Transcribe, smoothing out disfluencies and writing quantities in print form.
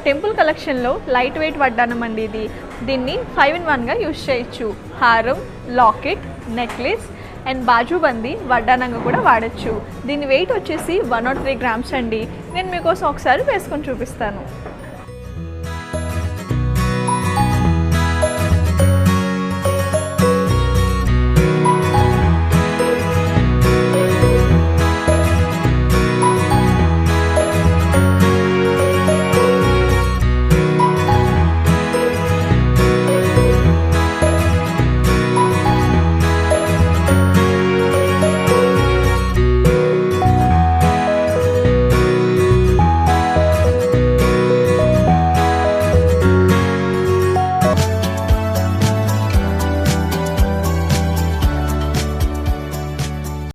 Temple కలెక్షన్లో light weight వడ్డానం అండి ఇది. దీన్ని 5 in 1గా యూజ్ చేయొచ్చు. హారం, లాకెట్, నెక్లెస్ అండ్ బాజుబందీ వడ్డానంగా కూడా వాడచ్చు. దీని వెయిట్ వచ్చేసి 103 grams అండి. నేను మీకోసం ఒకసారి వేసుకొని చూపిస్తాను.